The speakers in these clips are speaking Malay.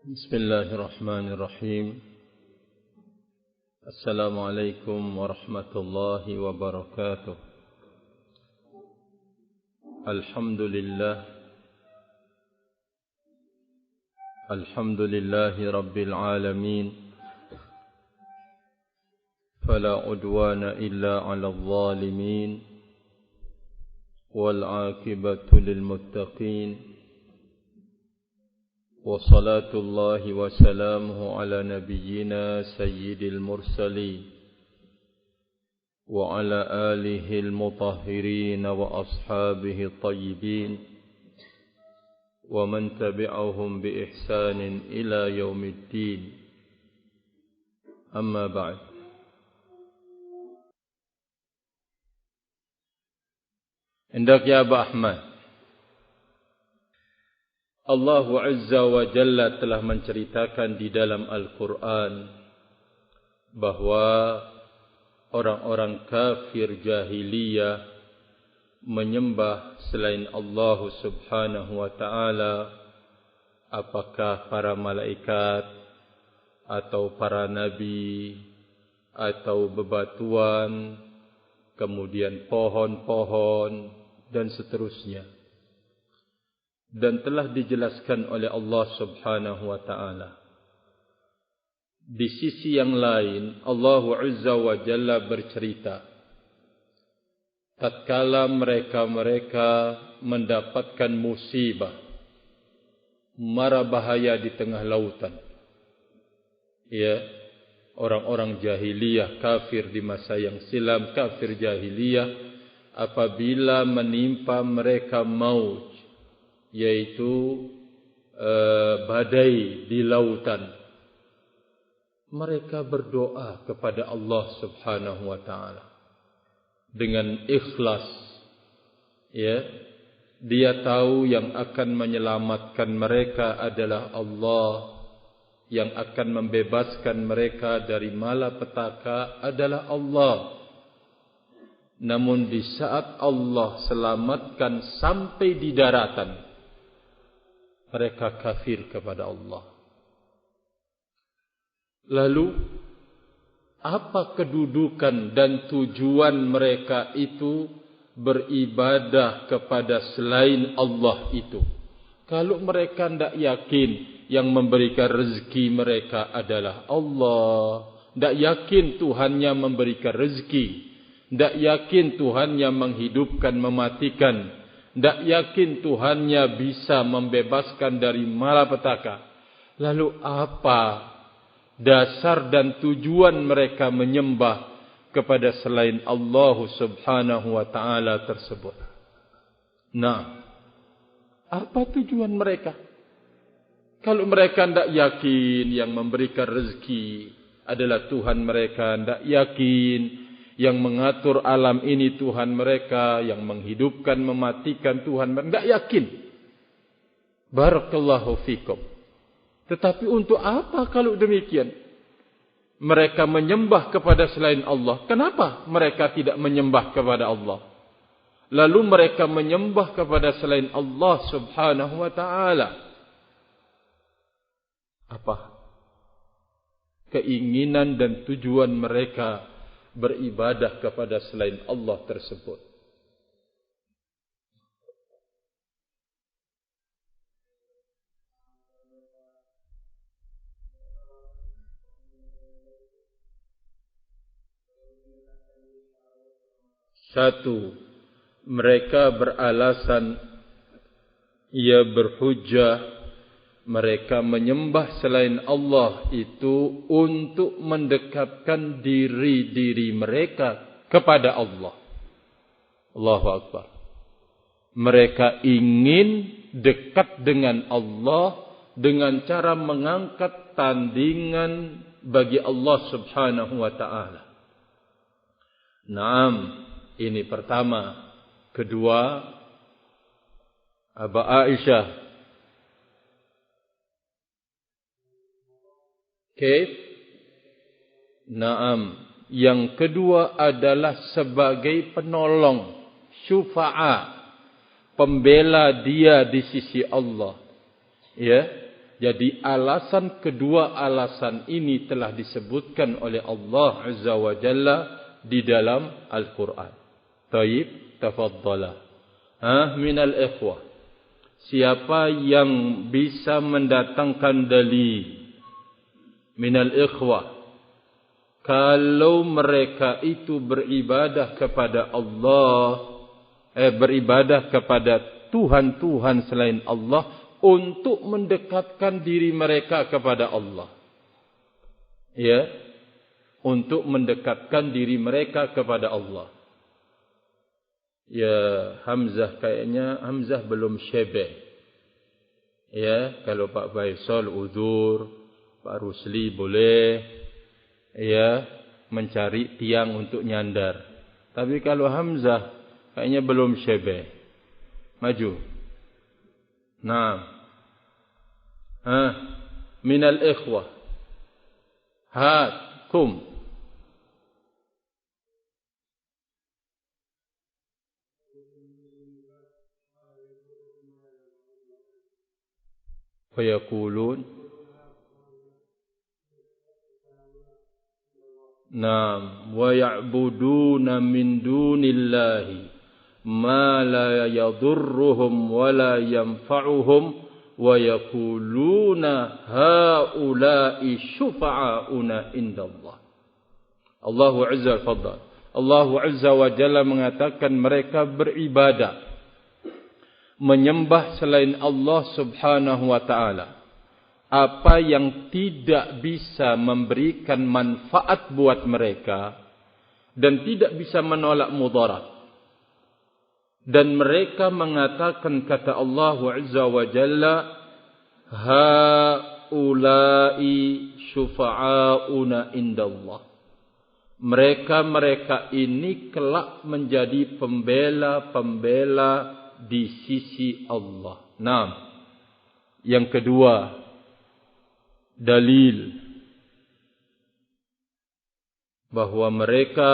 بسم الله الرحمن الرحيم. السلام عليكم ورحمة الله وبركاته. الحمد لله رب العالمين، فلا عدوان إلا على الظالمين، والعاقبة للمتقين، وصلاة الله وسلامه على نبينا سيد المرسلين وعلى آله المطهرين وأصحابه الطيبين ومن تبعهم بإحسان إلى يوم الدين. أما بعد. Hendaknya Abu Ahmad, Allah Azza wa Jalla telah menceritakan di dalam Al-Quran bahwa orang-orang kafir jahiliyah menyembah selain Allah Subhanahu wa Ta'ala, apakah para malaikat atau para nabi atau bebatuan, kemudian pohon-pohon dan seterusnya. Dan telah dijelaskan oleh Allah Subhanahu wa Ta'ala. Di sisi yang lain, Allah Azza wa Jalla bercerita, tatkala mereka mendapatkan musibah, mara bahaya di tengah lautan, ya, orang-orang jahiliyah kafir di masa yang silam, kafir jahiliyah, apabila menimpa mereka maut, yaitu badai di lautan, mereka berdoa kepada Allah Subhanahu wa Ta'ala dengan ikhlas, ya. Dia tahu yang akan menyelamatkan mereka adalah Allah, yang akan membebaskan mereka dari malapetaka adalah Allah. Namun di saat Allah selamatkan sampai di daratan, mereka kafir kepada Allah. Lalu, apa kedudukan dan tujuan mereka itu beribadah kepada selain Allah itu? Kalau mereka tidak yakin yang memberikan rezeki mereka adalah Allah, tidak yakin Tuhannya memberikan rezeki, tidak yakin Tuhannya menghidupkan, mematikan, tidak yakin Tuhannya bisa membebaskan dari malapetaka, lalu apa dasar dan tujuan mereka menyembah kepada selain Allah Subhanahu wa Ta'ala tersebut? Nah, apa tujuan mereka? Kalau mereka tidak yakin yang memberikan rezeki adalah Tuhan mereka, tidak yakin yang mengatur alam ini Tuhan mereka, yang menghidupkan, mematikan Tuhan mereka, tidak yakin. Barakallahu fikum. Tetapi untuk apa kalau demikian? Mereka menyembah kepada selain Allah. Kenapa mereka tidak menyembah kepada Allah? Lalu mereka menyembah kepada selain Allah Subhanahu wa Ta'ala. Apa keinginan dan tujuan mereka beribadah kepada selain Allah tersebut? Satu, mereka beralasan, ia berhujjah, mereka menyembah selain Allah itu untuk mendekatkan diri mereka kepada Allah. Allahu Akbar. Mereka ingin dekat dengan Allah dengan cara mengangkat tandingan bagi Allah Subhanahu wa Ta'ala. Naam, ini pertama. Kedua, Aba Aisyah, Kaif? Naam. Yang kedua adalah sebagai penolong, syufa'a, pembela dia di sisi Allah. Ya, Jadi kedua alasan ini telah disebutkan oleh Allah Azza wa Jalla di dalam Al-Quran. Taib, tafaddalah. Minal ikhwah. Siapa yang bisa mendatangkan dalil minal ikhwah, kalau mereka itu beribadah kepada Allah, beribadah kepada Tuhan-Tuhan selain Allah, untuk mendekatkan diri mereka kepada Allah. Ya, untuk mendekatkan diri mereka kepada Allah. Ya, Hamzah kayaknya Hamzah belum syebeh. Ya, kalau Pak Faisal uzur, Pak Rusli boleh ya mencari tiang untuk nyandar. Tapi kalau Hamzah kayaknya belum syebeh. Maju. Naam. Minal ikhwah. Kum. Fayaqulun. Naam. Wa ya'buduna min dunillahi ma la yadurruhum wa la yanfa'uhum wa yaquluna haula'i syufa'auna indallah. Allahu Azza wa Jalla. Allahu Azza wa Jalla mengatakan mereka beribadah menyembah selain Allah Subhanahu wa taala apa yang tidak bisa memberikan manfaat buat mereka dan tidak bisa menolak mudarat. Dan mereka mengatakan, kata Allah Azza wa Jalla, haula'i syufa'auna indallah. Mereka ini kelak menjadi pembela-pembela di sisi Allah. Nah, yang kedua, dalil bahwa mereka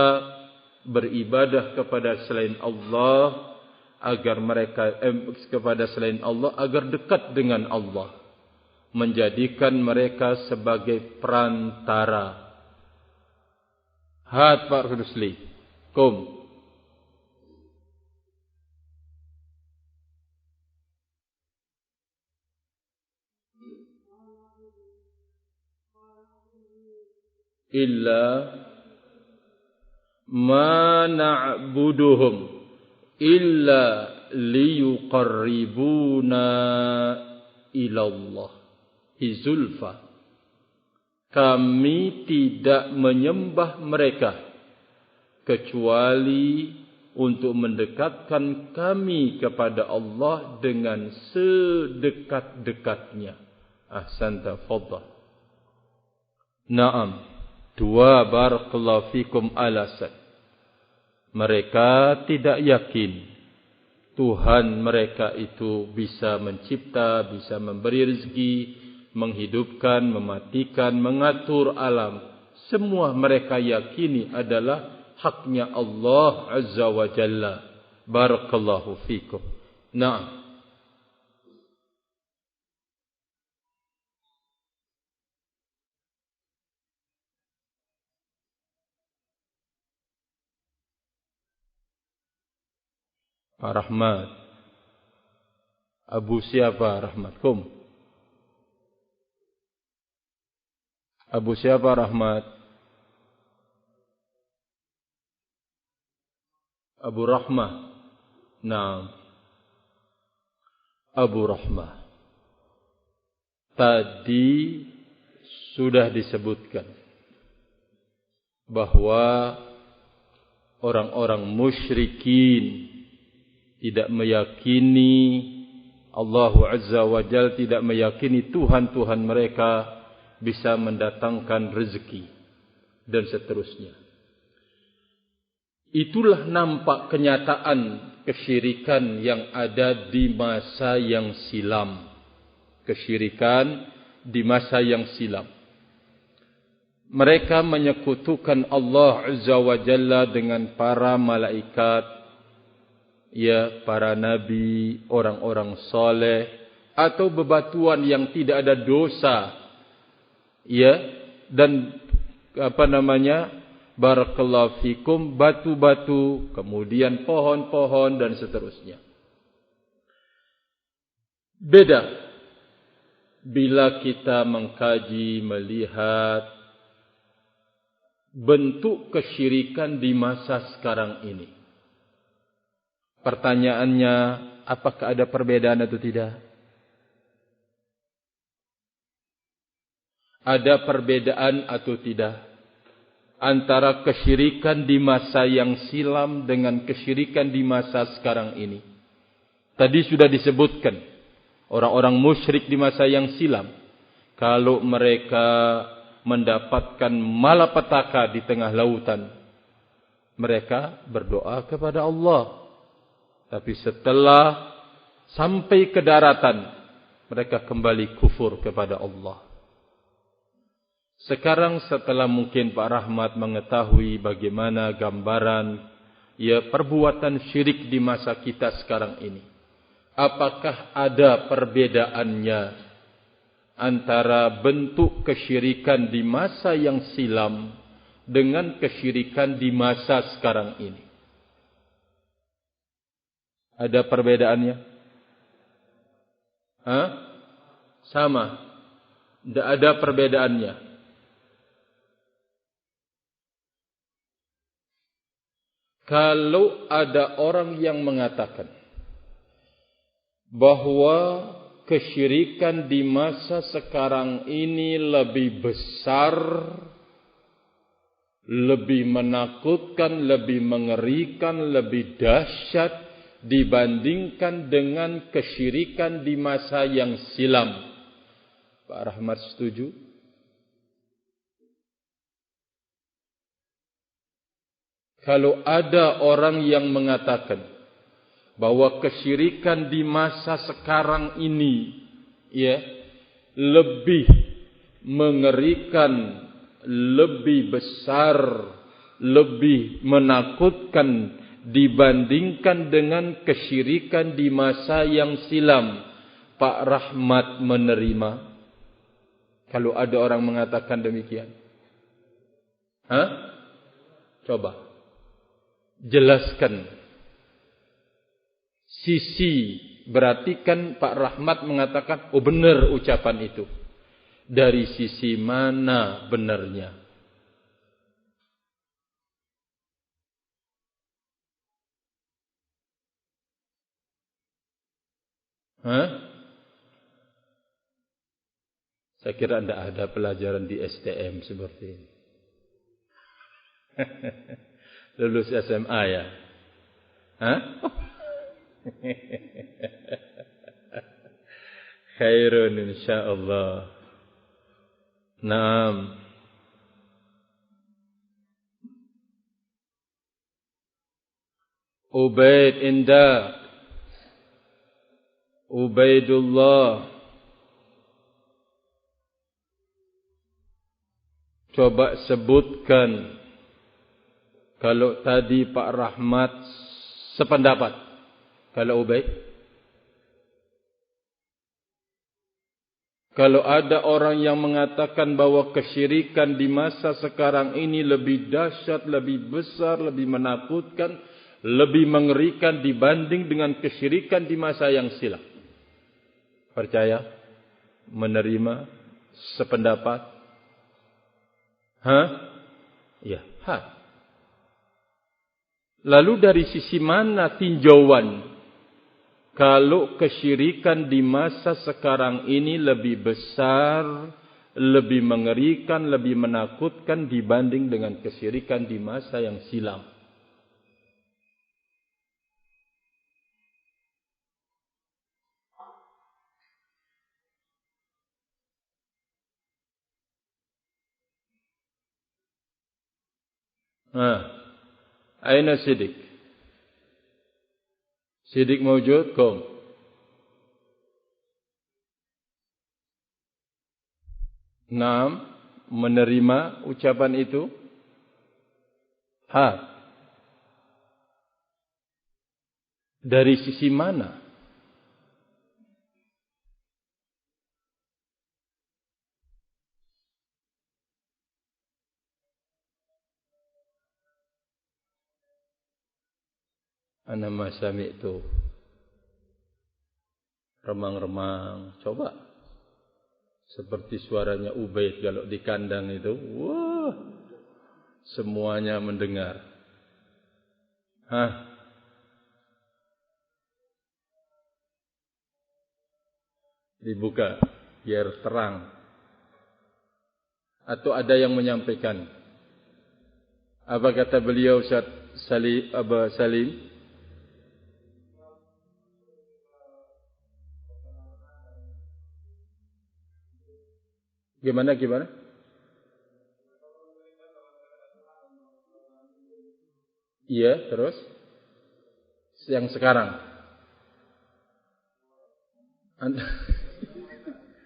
beribadah kepada selain Allah agar mereka kepada selain Allah agar dekat dengan Allah, menjadikan mereka sebagai perantara. Pak Rusli, kum. Illa ma na'buduhum illa liyuqarribuna ilallah zulfa. Kami tidak menyembah mereka kecuali untuk mendekatkan kami kepada Allah dengan sedekat-dekatnya. Ahsanta, fadhal. Naam. Dua, barakallahu fikum alasan. Mereka tidak yakin Tuhan mereka itu bisa mencipta, bisa memberi rezeki, menghidupkan, mematikan, mengatur alam. Semua mereka yakini adalah haknya Allah Azza wa Jalla. Barakallahu fikum. Naam. Rahmat. Abu siapa Rahmat? Kum. Abu siapa Rahmat? Abu Rahmah. Naam. Abu Rahmah. Tadi sudah disebutkan bahwa orang-orang musyrikin tidak meyakini Allah Azza wa Jalla, tidak meyakini Tuhan-Tuhan mereka bisa mendatangkan rezeki dan seterusnya. Itulah nampak kenyataan kesyirikan yang ada di masa yang silam. Kesyirikan di masa yang silam. Mereka menyekutukan Allah Azza wa Jalla dengan para malaikat, ya, para nabi, orang-orang soleh, atau bebatuan yang tidak ada dosa, ya, dan barakallahu fikum, batu-batu, kemudian pohon-pohon dan seterusnya. Beda bila kita mengkaji, melihat bentuk kesyirikan di masa sekarang ini. Pertanyaannya, apakah ada perbedaan atau tidak? Ada perbedaan atau tidak antara kesyirikan di masa yang silam dengan kesyirikan di masa sekarang ini? Tadi sudah disebutkan, orang-orang musyrik di masa yang silam, kalau mereka mendapatkan malapetaka di tengah lautan, mereka berdoa kepada Allah. Tapi setelah sampai ke daratan, mereka kembali kufur kepada Allah. Sekarang setelah mungkin Pak Rahmat mengetahui bagaimana gambaran perbuatan syirik di masa kita sekarang ini, apakah ada perbedaannya antara bentuk kesyirikan di masa yang silam dengan kesyirikan di masa sekarang ini? Ada perbedaannya? Sama. Tidak ada perbedaannya. Kalau ada orang yang mengatakan bahwa kesyirikan di masa sekarang ini lebih besar, lebih menakutkan, lebih mengerikan, lebih dahsyat dibandingkan dengan kesyirikan di masa yang silam, Pak Rahmat setuju? Kalau ada orang yang mengatakan bahwa kesyirikan di masa sekarang ini lebih mengerikan, lebih besar, lebih menakutkan dibandingkan dengan kesyirikan di masa yang silam, Pak Rahmat menerima? Kalau ada orang mengatakan demikian, coba jelaskan. Sisi, berarti kan Pak Rahmat mengatakan, oh benar ucapan itu. Dari sisi mana benarnya? Saya kira tidak ada pelajaran di STM seperti ini. Lulus SMA ya? Khairun insyaallah. Naam. Ubaid indah. Ubaidullah. Coba sebutkan. Kalau tadi Pak Rahmat sependapat. Kalau Ubaid? Kalau ada orang yang mengatakan bahwa kesyirikan di masa sekarang ini lebih dahsyat, lebih besar, lebih menakutkan, lebih mengerikan dibanding dengan kesyirikan di masa yang silam, percaya? Menerima? Sependapat? Ya, Lalu dari sisi mana tinjauan kalau kesyirikan di masa sekarang ini lebih besar, lebih mengerikan, lebih menakutkan dibanding dengan kesyirikan di masa yang silam? Aina Sidik? Sidik mawjud? Kom. Naam, menerima ucapan itu? Dari sisi mana? Ana masami itu remang-remang. Coba seperti suaranya Ubaid kalau di kandang itu. Wah, semuanya mendengar. Hah? Dibuka biar terang. Atau ada yang menyampaikan. Apa kata beliau Ustaz Salim? Gimana? Iya, terus? Yang sekarang?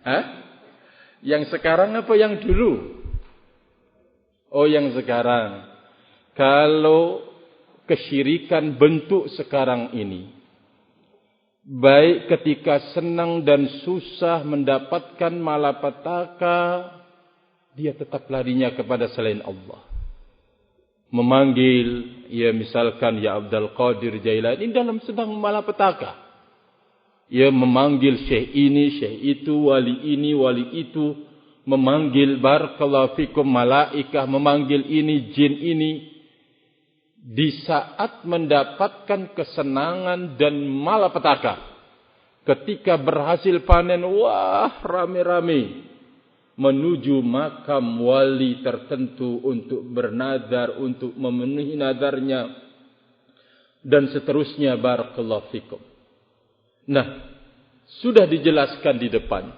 Hah? Yang sekarang apa yang dulu? Oh, yang sekarang. Kalau kesyirikan bentuk sekarang ini, baik ketika senang dan susah mendapatkan malapetaka, dia tetap larinya kepada selain Allah. Memanggil, ya misalkan ya Abdul Qadir Jailani dalam sedang malapetaka. Ia memanggil syekh ini, syekh itu, wali ini, wali itu. Memanggil barakallahu fikum malaikah, memanggil ini, jin ini. Di saat mendapatkan kesenangan dan malapetaka. Ketika berhasil panen, wah rame-rame. Menuju makam wali tertentu untuk bernadar, untuk memenuhi nadarnya. Dan seterusnya barakallahu fikum. Nah, sudah dijelaskan di depan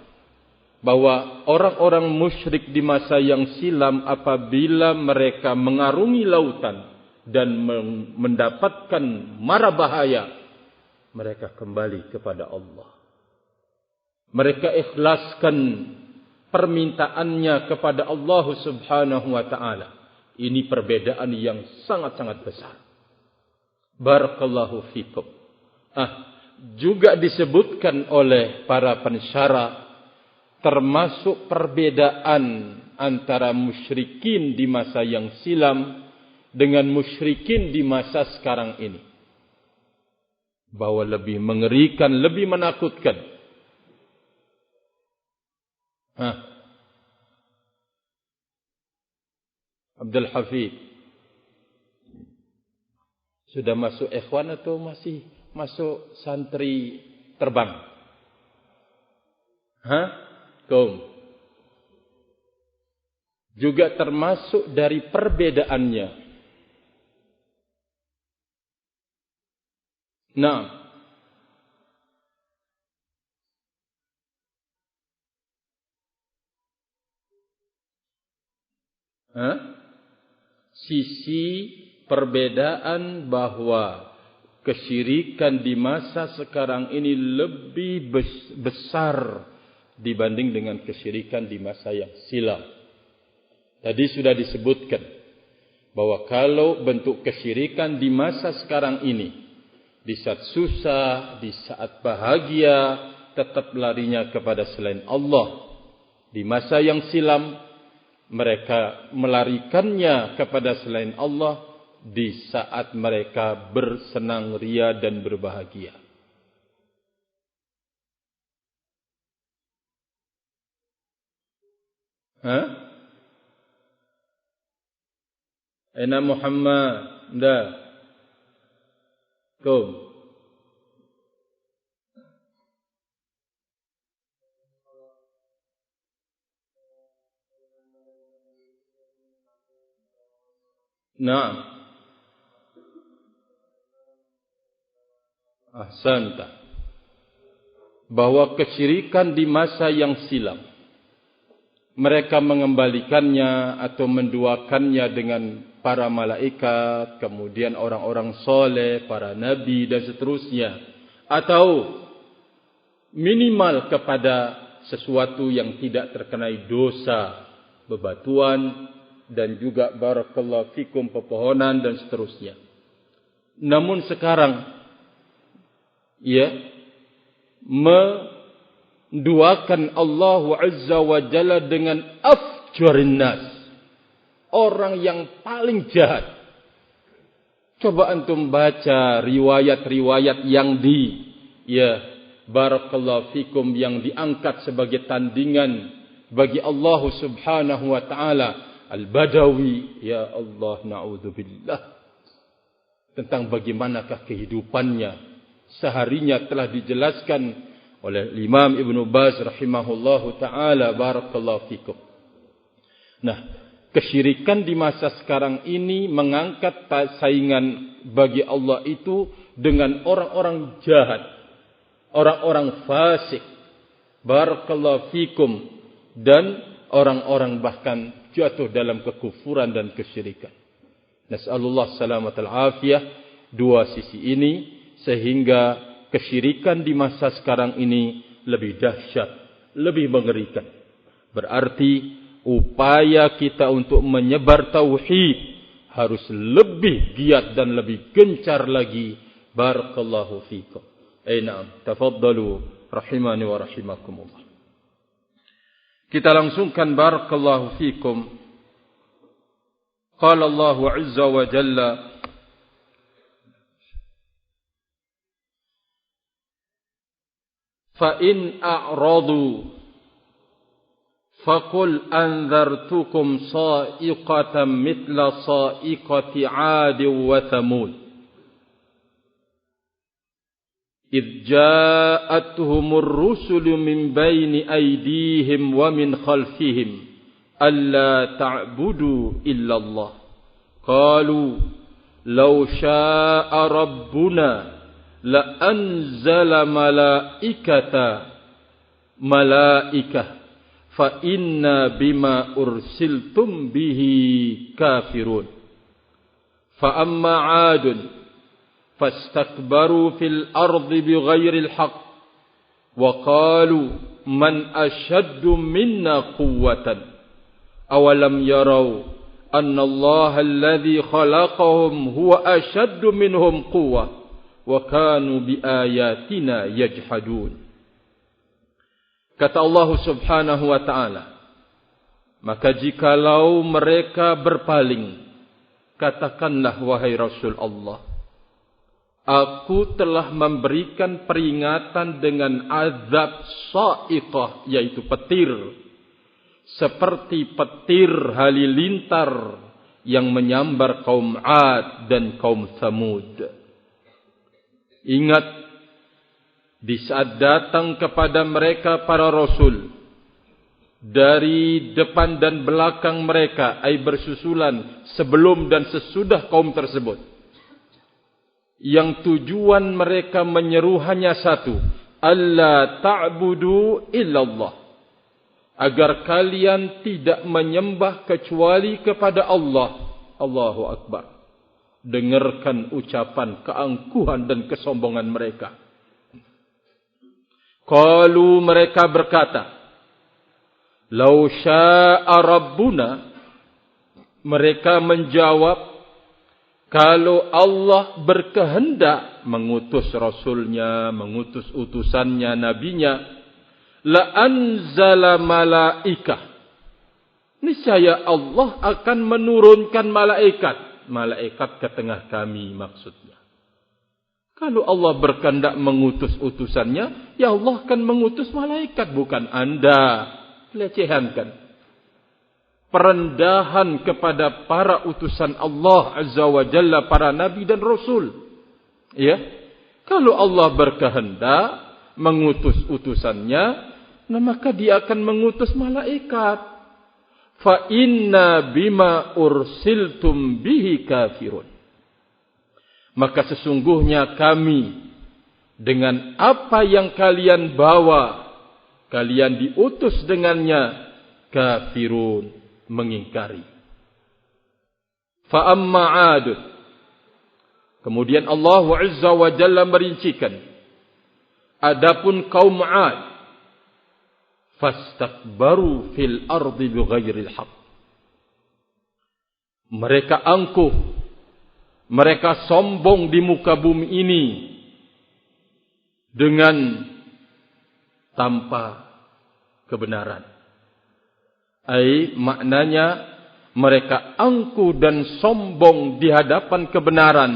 bahwa orang-orang musyrik di masa yang silam apabila mereka mengarungi lautan dan mendapatkan mara bahaya, mereka kembali kepada Allah. Mereka ikhlaskan permintaannya kepada Allah Subhanahu wa taala. Ini perbedaan yang sangat-sangat besar. Barakallahu fikum. Juga disebutkan oleh para pensyarah termasuk perbedaan antara musyrikin di masa yang silam dengan musyrikin di masa sekarang ini. Bahwa lebih mengerikan, lebih menakutkan. Abdul Hafid sudah masuk ikhwan atau masih masuk santri terbang? Juga termasuk dari perbedaannya. Nah, sisi perbedaan bahwa kesyirikan di masa sekarang ini lebih besar dibanding dengan kesyirikan di masa yang silam. Tadi sudah disebutkan bahwa kalau bentuk kesyirikan di masa sekarang ini, di saat susah, di saat bahagia, tetap larinya kepada selain Allah. Di masa yang silam, mereka melarikannya kepada selain Allah di saat mereka bersenang ria dan berbahagia. Aina Muhammad? Nda. Kom. Naam. Ahsanta. Bahwa kesyirikan di masa yang silam, mereka mengembalikannya atau menduakannya dengan para malaikat, kemudian orang-orang soleh, para nabi dan seterusnya. Atau minimal kepada sesuatu yang tidak terkenai dosa, bebatuan dan juga barakallahu fikum pepohonan dan seterusnya. Namun sekarang menduakan Allah Azza wa Jalla dengan afjarin nas, orang yang paling jahat, Coba antum baca riwayat-riwayat yang barakallahu fikum, yang diangkat sebagai tandingan bagi Allah Subhanahu wa taala. Al-Badawi, ya Allah, na'udzubillah. Tentang bagaimanakah kehidupannya. Seharinya telah dijelaskan oleh Imam Ibn Baz rahimahullahu taala, barakallahu fikum. Nah, kesyirikan di masa sekarang ini mengangkat saingan bagi Allah itu dengan orang-orang jahat, orang-orang fasik, barakallahu fikum, dan orang-orang bahkan jatuh dalam kekufuran dan kesyirikan. Nas'alullah salamatal afiyah, dua sisi ini, sehingga kesyirikan di masa sekarang ini lebih dahsyat, lebih mengerikan. Berarti upaya kita untuk menyebar tauhid harus lebih giat dan lebih gencar lagi. Barakallahu fikum. Na'am, tafaddalu rahimani wa rahimakumullah. Kita langsungkan barakallahu fikum. Qala Allahu azza wa jalla, fa in a'radu فَقُلْ أَنذَرْتُكُمْ صَائِقَةً مِثْلَ صَائِقَةِ عَادٍ وَثَمُودَ إِذْ جَاءَتْهُمُ الرُّسُلُ مِنْ بَيْنِ أَيْدِيهِمْ وَمِنْ خَلْفِهِمْ أَلَّا تَعْبُدُوا إِلَّا اللَّهَ قَالُوا لَوْ شَاءَ رَبُّنَا لَأَنزَلَ مَلَائِكَةً فَإِنَّا بِمَا أُرْسِلْتُمْ بِهِ كَافِرُونَ فَأَمَّا عَادٌ فَاسْتَكْبَرُوا فِي الْأَرْضِ بِغَيْرِ الْحَقِّ وَقَالُوا مَنْ أَشَدُّ مِنَّا قُوَّةً أَوَلَمْ يَرَوْا أَنَّ اللَّهَ الَّذِي خَلَقَهُمْ هُوَ أَشَدُّ مِنْهُمْ قُوَّةً وَكَانُوا بِآيَاتِنَا يَجْحَدُونَ. Kata Allah Subhanahu wa ta'ala, maka jikalau mereka berpaling, katakanlah wahai Rasul Allah, aku telah memberikan peringatan dengan azab sa'iqah, yaitu petir, seperti petir halilintar yang menyambar kaum Ad dan kaum Thamud. Ingat, di saat datang kepada mereka para rasul dari depan dan belakang mereka, ay bersusulan sebelum dan sesudah kaum tersebut, yang tujuan mereka menyeru hanya satu, alla ta'budu illallah, agar kalian tidak menyembah kecuali kepada Allah. Allahu Akbar. Dengarkan ucapan keangkuhan dan kesombongan mereka. Qalu, mereka berkata, Lau sya'a Rabbuna, mereka menjawab, kalau Allah berkehendak mengutus Rasulnya, mengutus utusannya, nabinya, la anzala malaikah, niscaya Allah akan menurunkan malaikat. Malaikat ke tengah kami maksudnya. Kalau Allah berkehendak mengutus utusannya, ya Allah akan mengutus malaikat, bukan Anda. Pelecehan kan? Perendahan kepada para utusan Allah Azza wa Jalla, para nabi dan rasul. Ya, kalau Allah berkehendak mengutus utusannya, nah maka Dia akan mengutus malaikat. Fa inna bima ursiltum bihi kafirun. Maka sesungguhnya kami dengan apa yang kalian bawa, kalian diutus dengannya, kafirun, mengingkari. Fa amma 'ad. Kemudian Allah Azza wa Jalla merincikan, adapun kaum 'ad, fastakbaru fil ardi bighairil haqq. Mereka angkuh, mereka sombong di muka bumi ini dengan tanpa kebenaran. Maknanya mereka angkuh dan sombong di hadapan kebenaran.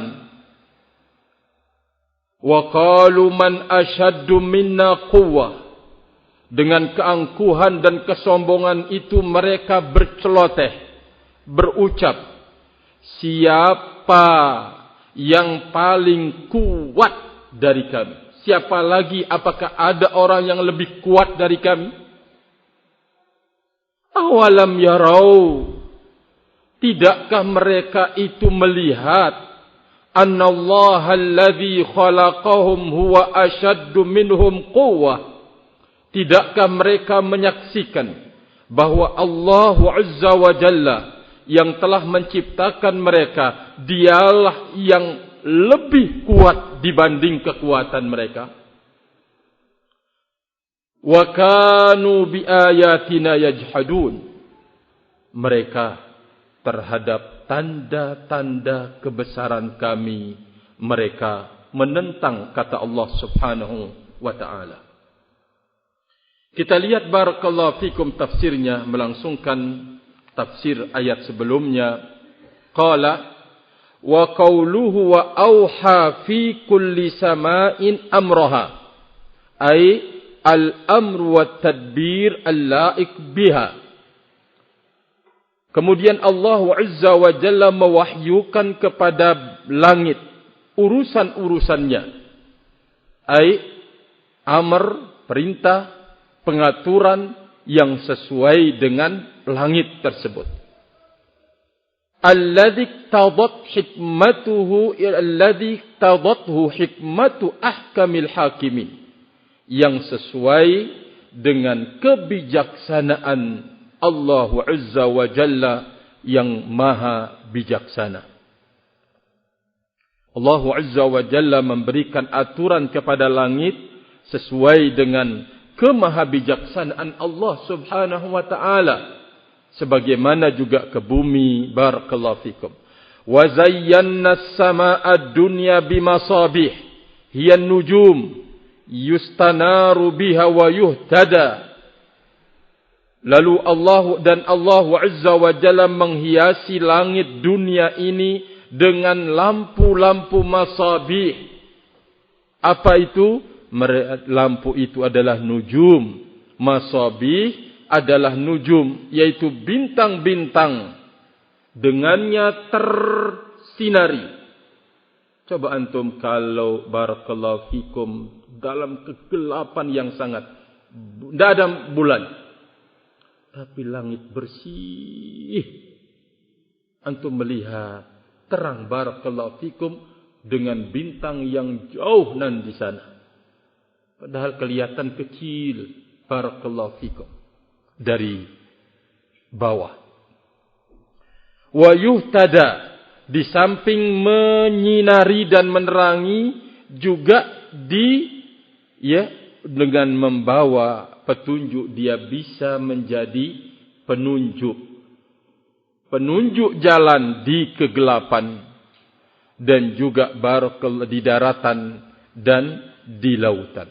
Wa qalu man ashaddu minna quwwah. Dengan keangkuhan dan kesombongan itu mereka berceloteh, berucap, siapa yang paling kuat dari kami? Siapa lagi? Apakah ada orang yang lebih kuat dari kami? Awalam yarau, tidakkah mereka itu melihat annallaha alladhi khalaqahum huwa ashaddu minhum quwwah? Tidakkah mereka menyaksikan bahwa Allah Azza wa Jalla yang telah menciptakan mereka, dialah yang lebih kuat dibanding kekuatan mereka? Wa kanu bi ayatina yajhadun. Mereka terhadap tanda-tanda kebesaran kami, mereka menentang, kata Allah Subhanahu wa ta'ala. Kita lihat barakallahu fikum tafsirnya, melangsungkan tafsir ayat sebelumnya. Qala wa qawluhu wa awha fi kulli sama'in amraha, ay al-amru wa tadbir al-la'iq biha. Kemudian Allah Azza wa Jalla mewahyukan kepada langit urusan-urusannya, ay amr, perintah, pengaturan yang sesuai dengan langit tersebut. Alladhi tadat hikmatu ahkamil hakimin, yang sesuai dengan kebijaksanaan Allah Azza wa Jalla yang maha bijaksana. Allah Azza wa Jalla memberikan aturan kepada langit sesuai dengan kemahabijaksanaan Allah Subhanahu wa ta'ala, sebagaimana juga ke bumi. Barakallahu fikum. Wa zayyana as-samaa'a ad-dunya bimasabih hiya an-nujum yustanaru biha wa yuhtada. Lalu Allah Azza wa Jalla menghiasi langit dunia ini dengan lampu-lampu masabih. Apa itu? Lampu itu adalah nujum. Masabih adalah nujum, yaitu bintang-bintang. Dengannya tersinari. Coba antum kalau barakallahu fikum dalam kegelapan yang sangat, tidak ada bulan, tapi langit bersih, antum melihat terang barakallahu fikum dengan bintang yang jauh nan di sana. Padahal kelihatan kecil barakallahu fikum dari bawah. Wa yuhtada, di samping menyinari dan menerangi, juga dengan membawa petunjuk, dia bisa menjadi penunjuk jalan di kegelapan, dan juga barakallahu di daratan dan di lautan.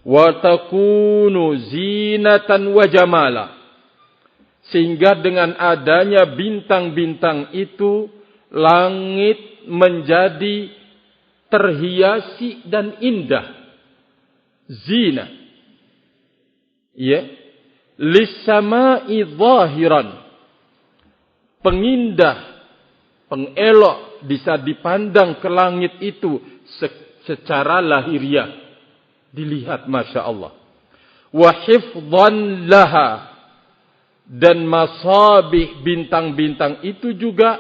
Wa takunu zinatan wa jamala, sehingga dengan adanya bintang-bintang itu langit menjadi terhiasi dan indah. Zina, lis-sama'i zahiran, pengindah, pengelok, bisa dipandang ke langit itu secara lahiriah, dilihat Masya Allah. Wa hifdhan laha, dan masabih bintang-bintang itu juga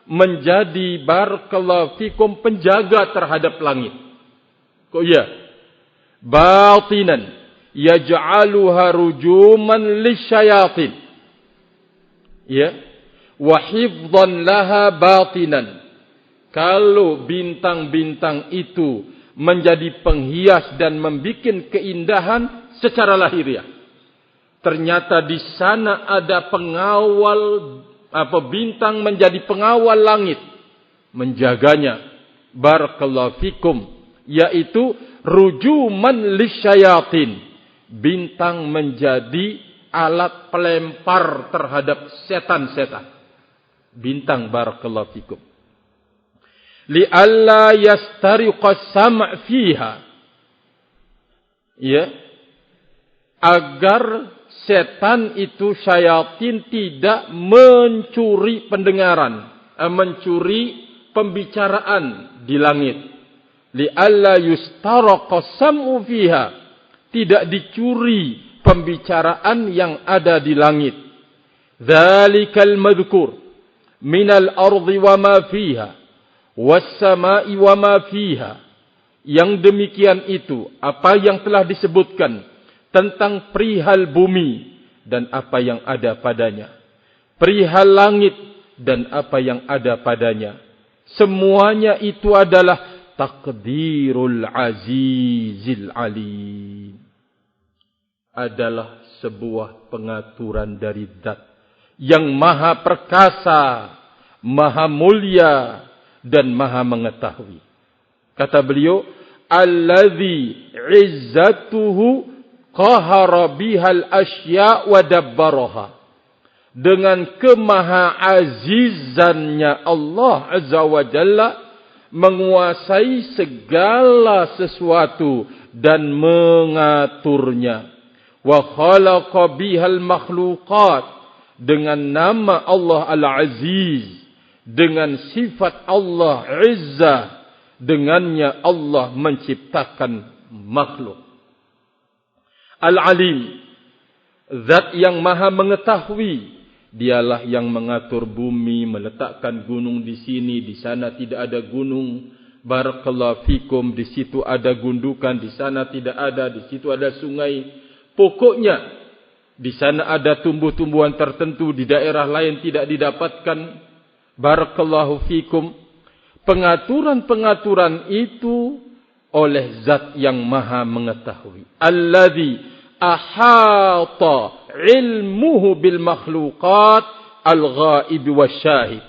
menjadi barakallahu fikum penjaga terhadap langit. Kok ya? Batinan yaj'aluha rujuman lisyayatin. Ya. Wa hifdhan laha batinan. Kalau bintang-bintang itu menjadi penghias dan membuat keindahan secara lahiriah, ternyata di sana ada pengawal, bintang menjadi pengawal langit, menjaganya. Barakallahu fikum, yaitu rujuman lisyayatin, bintang menjadi alat pelempar terhadap setan-setan. bintang barakallahu fikum. Li'alla yastariqa sam' fiha. Ya. Agar setan itu, syaitan tidak mencuri pendengaran, mencuri pembicaraan di langit. Li'alla yustaraqa sam'u fiha. Tidak dicuri pembicaraan yang ada di langit. Dzalikal madhkur minal ardi wa ma fiha was sama'i wa ma fiha. Yang demikian itu apa yang telah disebutkan tentang perihal bumi dan apa yang ada padanya, perihal langit dan apa yang ada padanya. Semuanya itu adalah takdirul azizil alim. Adalah sebuah pengaturan dari Zat yang maha perkasa, maha mulia dan maha mengetahui. Kata beliau, allazi izzatuhu qahara bihal asya' wa dabbaraha. Dengan kemahaazizannya Allah Azza wa Jalla menguasai segala sesuatu dan mengaturnya. Wa khalaqa bihal makhluqat. Dengan nama Allah Al-Aziz, dengan sifat Allah Izzah, dengannya Allah menciptakan makhluk. Al-Alim, Zat yang maha mengetahui. Dialah yang mengatur bumi, meletakkan gunung di sini, di sana tidak ada gunung. Barakallahu fikum, di situ ada gundukan, di sana tidak ada, di situ ada sungai. Pokoknya, di sana ada tumbuh-tumbuhan tertentu, di daerah lain tidak didapatkan. Barakallahu fikum. Pengaturan-pengaturan itu oleh Zat yang maha mengetahui. Alladzi ahata ilmuhu bil makhluqat al-ghaib wasyahid.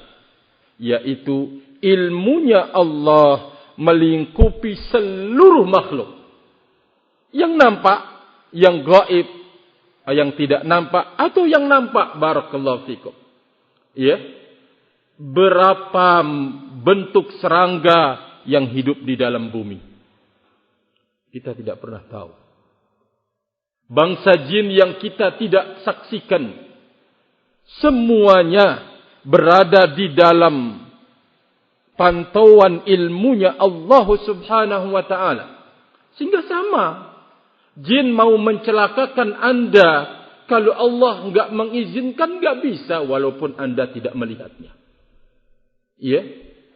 Yaitu ilmunya Allah melingkupi seluruh makhluk. Yang nampak, yang gaib, yang tidak nampak, atau yang nampak. Barakallahu fikum. Ya. Berapa bentuk serangga yang hidup di dalam bumi? Kita tidak pernah tahu. Bangsa jin yang kita tidak saksikan, semuanya berada di dalam pantauan ilmunya Allah Subhanahu wa ta'ala. Sehingga sama. Jin mau mencelakakan anda, kalau Allah enggak mengizinkan, enggak bisa, walaupun anda tidak melihatnya. Ya,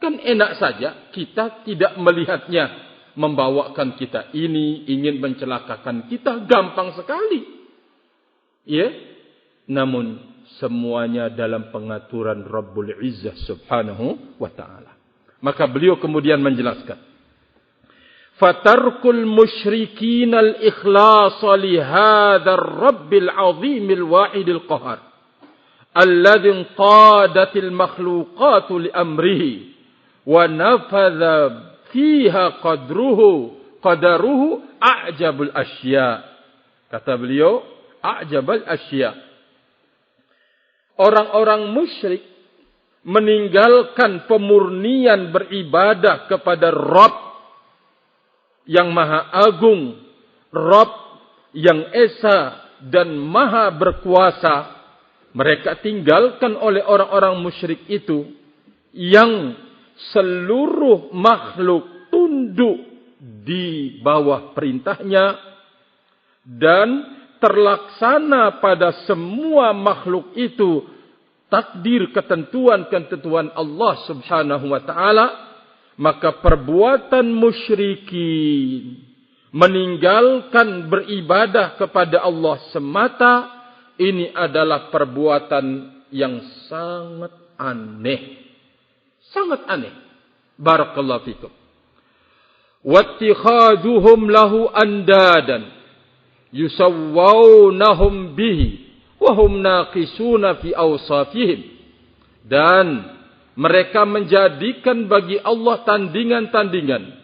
kan enak saja kita tidak melihatnya, membawakan kita ini, ingin mencelakakan kita, gampang sekali. Ya, namun semuanya dalam pengaturan Rabbul Izzah Subhanahu wa ta'ala. Maka beliau kemudian menjelaskan, fatarkul musyrikin al-ikhlas li hadzal Rabbil azimil wahidil qahar alladhi qadatil makhluqatu li amrihi wa nafadha fiha qadaruhu a'jabul asya. Kata beliau, a'jabul asya. Orang-orang musyrik meninggalkan pemurnian beribadah kepada Rabb yang maha agung, Rabb yang esa dan maha berkuasa. Mereka tinggalkan oleh orang-orang musyrik itu yang seluruh makhluk tunduk di bawah perintahnya dan terlaksana pada semua makhluk itu takdir ketentuan-ketentuan Allah Subhanahu wa ta'ala. Maka perbuatan musyrikin meninggalkan beribadah kepada Allah semata, ini adalah perbuatan yang sangat aneh. Sangat aneh. Barakallahu fikum. Wattikhaduhum lahu andadan yusawwawnahum bihi wa hum naqisuna fi awsafihim. Dan mereka menjadikan bagi Allah tandingan-tandingan.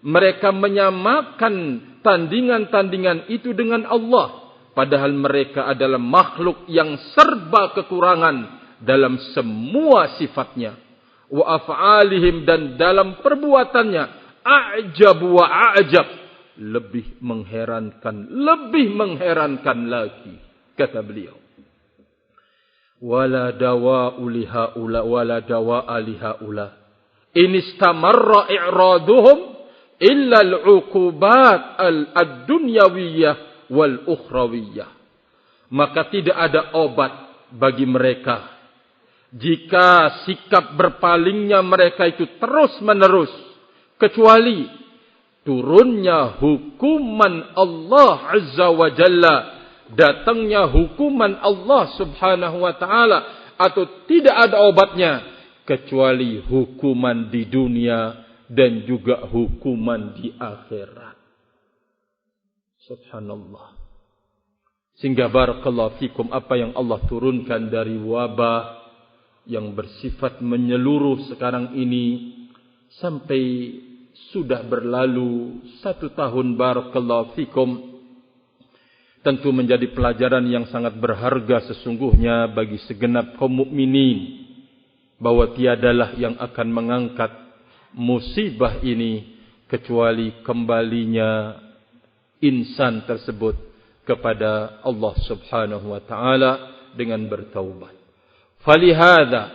Mereka menyamakan tandingan-tandingan itu dengan Allah. Padahal mereka adalah makhluk yang serba kekurangan dalam semua sifatnya. Wa af'alihim, dan dalam perbuatannya. A'jab wa a'jab. Lebih mengherankan lagi. Kata beliau. Wala dawa'u lihaula wala dawa'a lihaula. In istamarra i'raduhum illa al-'uqubat ad-dunyawiyyah wal ukhrawiyyah. Maka tidak ada obat bagi mereka jika sikap berpalingnya mereka itu terus-menerus, kecuali turunnya hukuman Allah Azza wa Jalla, datangnya hukuman Allah Subhanahu wa ta'ala, atau tidak ada obatnya kecuali hukuman di dunia dan juga hukuman di akhirat. Subhanallah. Sehingga barakallahu fikum, apa yang Allah turunkan dari wabah yang bersifat menyeluruh sekarang ini sampai sudah berlalu 1 tahun, barakallahu fikum, tentu menjadi pelajaran yang sangat berharga sesungguhnya bagi segenap kaum mukminin, bahwa tiadalah yang akan mengangkat musibah ini kecuali kembalinya insan tersebut kepada Allah Subhanahu wa ta'ala dengan bertaubat. Falihada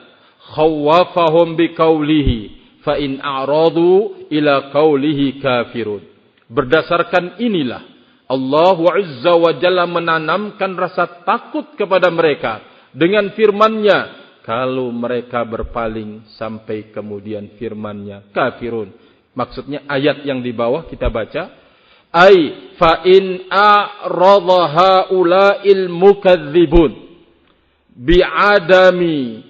khawwafahum biqaulihi fa in a'radu ila qaulihi kafirun. Berdasarkan inilah Allah Azza wa Jalla menanamkan rasa takut kepada mereka dengan firman-Nya, kalau mereka berpaling sampai kemudian firman-Nya kafirun. Maksudnya ayat yang di bawah kita baca, ai fa in a'radha haula'il mukadzibun bi'adami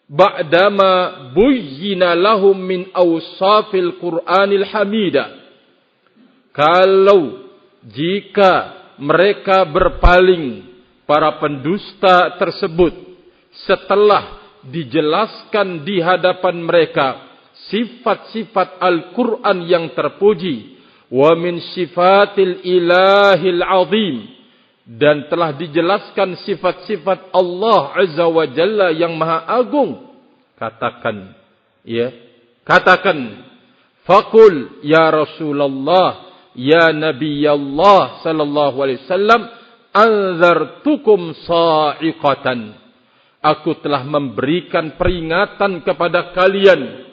ba'dama buyyina lahum min awsafil Qur'anil hamidah. Kalau jika mereka berpaling, para pendusta tersebut, setelah dijelaskan di hadapan mereka sifat-sifat Al-Quran yang terpuji, wa min sifatil ilahil azim, dan telah dijelaskan sifat-sifat Allah Azza wa Jalla yang maha agung, katakan, faqul ya Rasulullah, ya Nabi Allah sallallahu alaihi wasallam, anzartukum sa'iqatan. Aku telah memberikan peringatan kepada kalian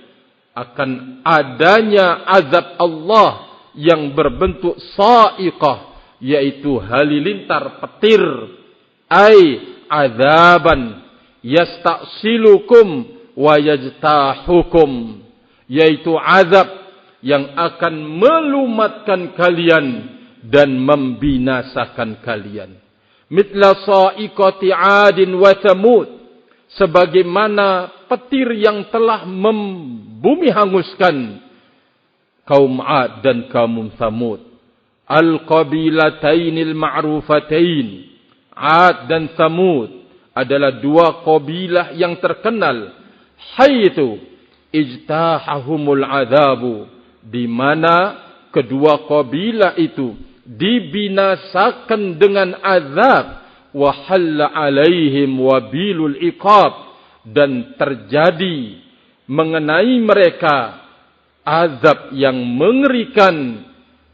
akan adanya azab Allah yang berbentuk sa'iqah, yaitu halilintar petir. Ai azaban yasta'silukum wa yajtahukum, yaitu azab yang akan melumatkan kalian dan membinasakan kalian. Mitla sa'iqati 'adin wa thamud, sebagaimana petir yang telah membumi hanguskan kaum 'Ad dan kaum Thamud. Al-qabilatainil ma'rufatain, 'Ad dan Thamud adalah 2 kabilah yang terkenal. Haitsu ijtahahumul 'adzabu, di mana kedua kabilah itu dibinasakan dengan azab, wa halla alaihim wabilul iqab, dan terjadi mengenai mereka azab yang mengerikan.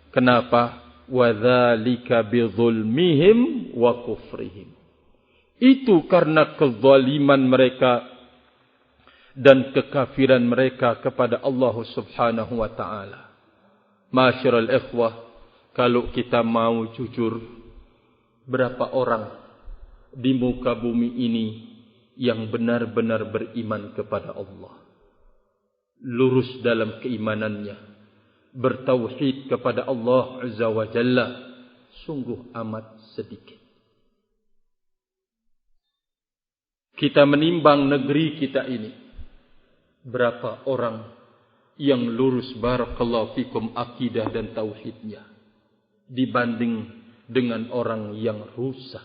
Kenapa? Wadzalika bidzulmihim wa kufrihim. Itu karena kezaliman mereka dan kekafiran mereka kepada Allah Subhanahu wa ta'ala. Ma'asyiral ikhwah, kalau kita mau jujur, berapa orang di muka bumi ini yang benar-benar beriman kepada Allah, lurus dalam keimanannya, bertauhid kepada Allah Azza wa Jalla? Sungguh amat sedikit. Kita menimbang negeri kita ini, berapa orang yang lurus barakallahu fikum akidah dan tauhidnya dibanding dengan orang yang rusak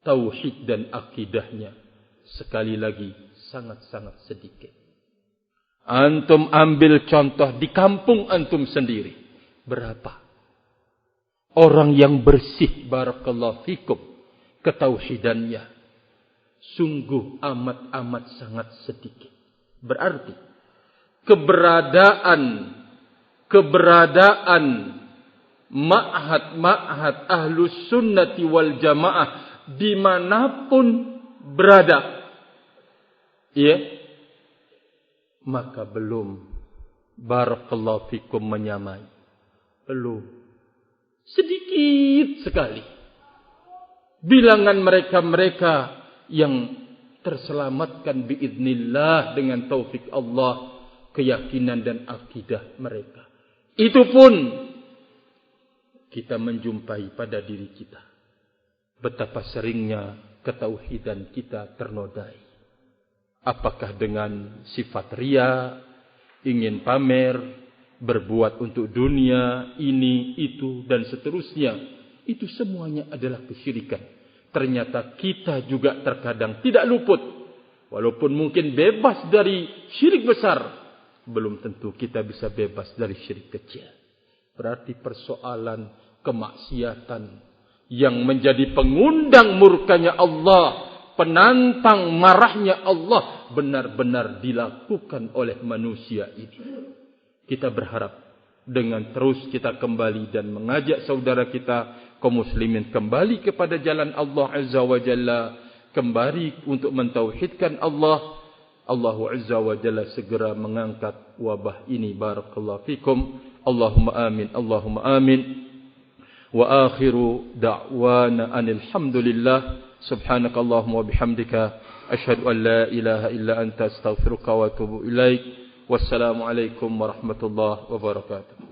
tauhid dan akidahnya? Sekali lagi sangat-sangat sedikit. Antum ambil contoh di kampung antum sendiri, berapa orang yang bersih barakallahu fikum ketauhidannya? sungguh amat sangat sedikit. Berarti keberadaan ma'had ahlus sunnati wal jamaah dimanapun berada, ya, maka belum, barakallahu fikum, menyamai. Belum. Sedikit sekali bilangan mereka-mereka yang terselamatkan biidznillah dengan taufik Allah, keyakinan dan akidah mereka. Itu pun kita menjumpai pada diri kita. Betapa seringnya ketauhidan kita ternodai. Apakah dengan sifat riya, ingin pamer, berbuat untuk dunia, ini, itu, dan seterusnya. Itu semuanya adalah kesyirikan. Ternyata kita juga terkadang tidak luput. Walaupun mungkin bebas dari syirik besar, belum tentu kita bisa bebas dari syirik kecil. Berarti persoalan kemaksiatan yang menjadi pengundang murkanya Allah, penantang marahnya Allah, benar-benar dilakukan oleh manusia ini. Kita berharap dengan terus kita kembali dan mengajak saudara kita kaum muslimin kembali kepada jalan Allah Azza wa Jalla, kembali untuk mentauhidkan Allah, Allah Azza wa Jalla segera mengangkat wabah ini. Barakallahu fikum. Allahumma amin, Allahumma amin. Wa akhiru da'wana anil hamdulillah. Subhanakallahumma wa bihamdika asyhadu an la ilaha illa anta astaghfiruka wa atubu ilaik. Wassalamu alaikum warahmatullahi wabarakatuh.